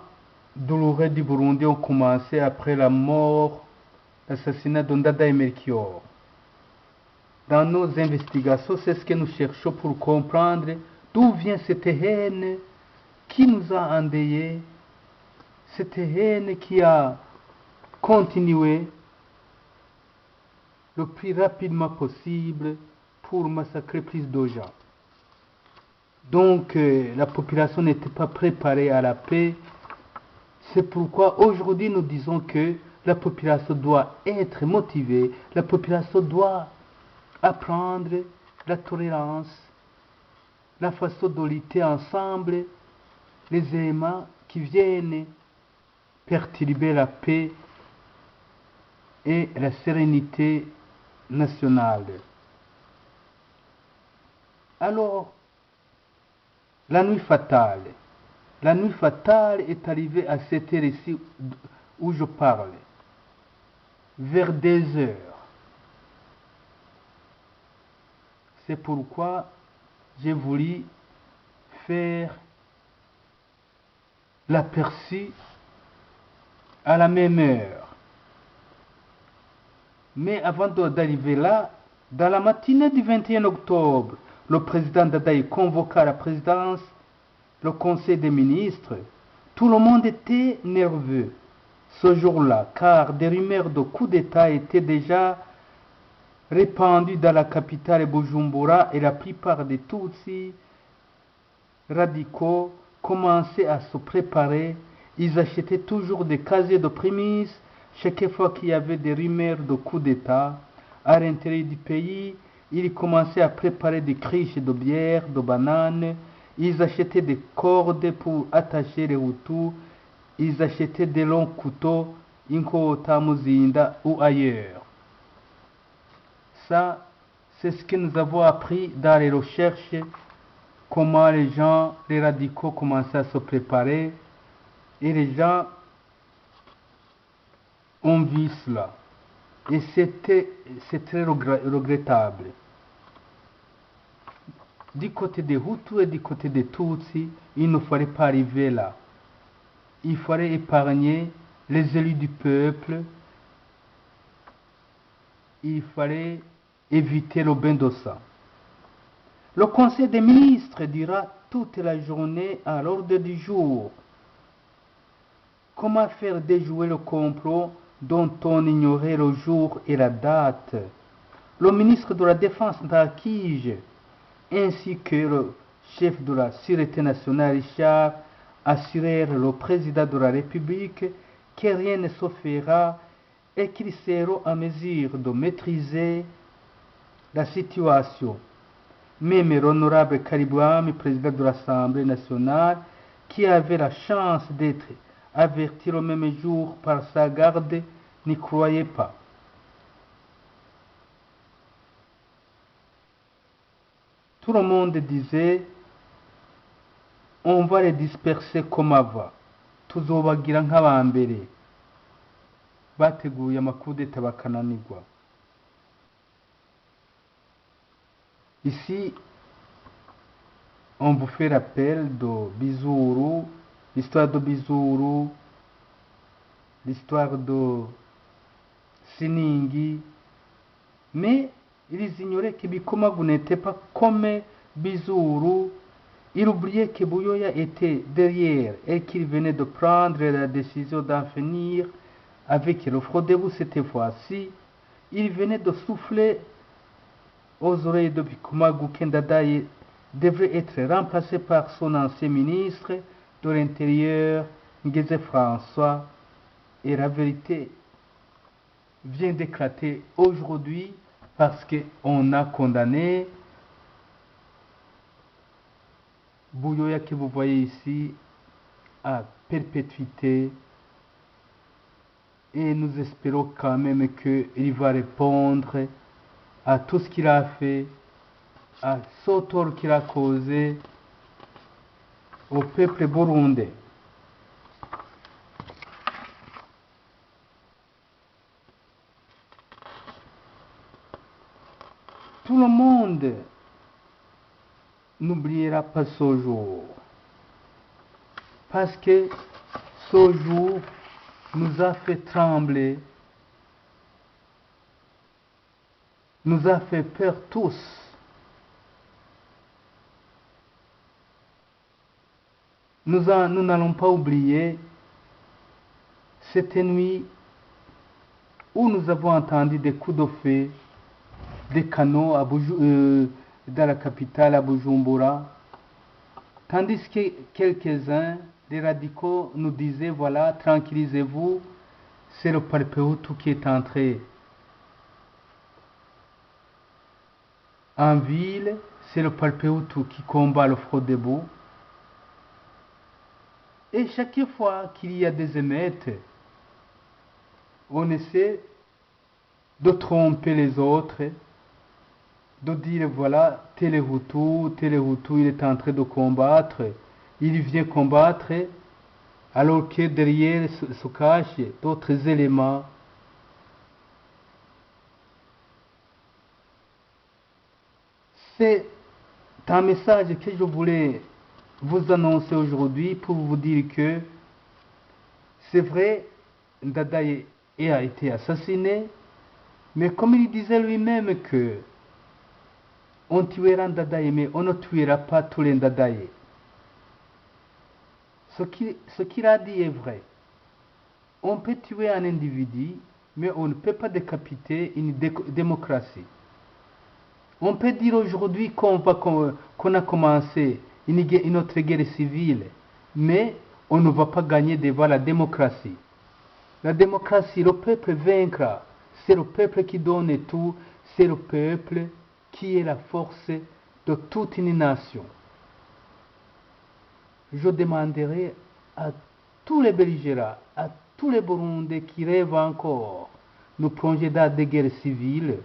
Speaker 3: douloureux du Burundi ont commencé après la mort, l'assassinat de Dadaï Melchior. Dans nos investigations, c'est ce que nous cherchons pour comprendre d'où vient cette haine qui nous a endeuillés, cette haine qui a continué le plus rapidement possible pour massacrer plus de gens. Donc la population n'était pas préparée à la paix. C'est pourquoi aujourd'hui nous disons que la population doit être motivée, la population doit apprendre la tolérance, la façon de lutter ensemble, les éléments qui viennent perturber la paix et la sérénité nationale. Alors, la nuit fatale. La nuit fatale est arrivée à cette heure ici où je parle, vers 2 heures. C'est pourquoi j'ai voulu faire l'aperçu à la même heure. Mais avant d'arriver là, dans la matinée du 21 octobre, le président Dadaï convoqua à la présidence le conseil des ministres. Tout le monde était nerveux ce jour-là, car des rumeurs de coup d'État étaient déjà répandues dans la capitale Bujumbura et la plupart des Tutsis radicaux commençaient à se préparer. Ils achetaient toujours des casiers de prémices chaque fois qu'il y avait des rumeurs de coup d'État. À l'intérieur du pays, ils commençaient à préparer des criches de bière, de bananes. Ils achetaient des cordes pour attacher les Hutus. Ils achetaient des longs couteaux, Inkota, Muzinda ou ailleurs. Ça, c'est ce que nous avons appris dans les recherches, comment les gens, les radicaux commençaient à se préparer. Et les gens ont vu cela. Et c'est très regrettable. Du côté des Hutus et du côté des Tutsis, il ne fallait pas arriver là. Il fallait épargner les élus du peuple. Il fallait éviter le bain de sang. Le Conseil des ministres dira toute la journée à l'ordre du jour comment faire déjouer le complot dont on ignorait le jour et la date. Le ministre de la Défense Ntakije ainsi que le chef de la Sûreté nationale Richard assurèrent le président de la République que rien ne se fera et qu'ils seront en mesure de maîtriser la situation. Même l'honorable Karibouami, président de l'Assemblée nationale, qui avait la chance d'être averti le même jour par sa garde, n'y croyait pas. Tout le monde disait, on va les disperser comme avant. Tuzobagira nk'abambere. Bateguye amakudeta bakananirwa. Ici, on vous fait rappel de Bizuru, l'histoire de Bizuru, l'histoire de Siningi, mais ils ignoraient que Bikomagu n'était pas comme Bizuru. Ils oubliaient que Buyoya était derrière et qu'il venait de prendre la décision d'en finir avec le Frodebu cette fois-ci. Il venait de souffler aux oreilles de Bikomagu que Dadaï devrait être remplacé par son ancien ministre de l'Intérieur, Ngeze François. Et la vérité vient d'éclater aujourd'hui parce qu'on a condamné Buyoya que vous voyez ici à perpétuité. Et nous espérons quand même qu'il va répondre à tout ce qu'il a fait, à ce tort qu'il a causé au peuple burundais. n'arrivera pas ce jour. Parce que ce jour nous a fait trembler, nous a fait peur tous. Nous n'allons pas oublier cette nuit où nous avons entendu des coups de feu, des canons dans la capitale à Bujumbura, tandis que quelques-uns des radicaux nous disaient, voilà, tranquillisez-vous, c'est le peuple Hutu qui est entré en ville, c'est le peuple Hutu qui combat le Frodebo. Et chaque fois qu'il y a des émeutes, on essaie de tromper les autres, de dire voilà, tel Hutu, il est en train de combattre, il vient combattre, alors que derrière se cachent d'autres éléments. C'est un message que je voulais vous annoncer aujourd'hui pour vous dire que c'est vrai, Ndadaye a été assassiné, mais comme il disait lui-même que on tuera Ndadaye, mais on ne tuera pas tous les Ndadaye. Ce qu'il a dit est vrai. On peut tuer un individu, mais on ne peut pas décapiter une démocratie. On peut dire aujourd'hui qu'on a commencé une autre guerre civile, mais on ne va pas gagner devant la démocratie. La démocratie, le peuple vaincra. C'est le peuple qui donne tout, c'est le peuple qui est la force de toute une nation. Je demanderai à tous les belligérants, à tous les Burundais qui rêvent encore de plonger dans des guerres civiles,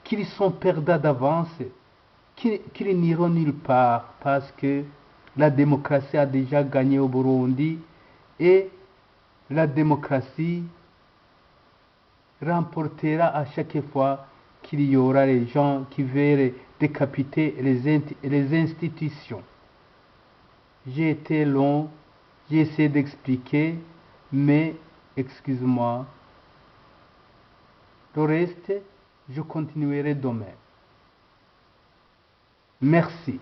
Speaker 3: qu'ils sont perdants d'avance, qu'ils n'iront nulle part parce que la démocratie a déjà gagné au Burundi et la démocratie remportera à chaque fois qu'il y aura les gens qui veulent décapiter les institutions. J'ai été long, j'ai essayé d'expliquer, mais excuse-moi. Le reste, je continuerai demain. Merci.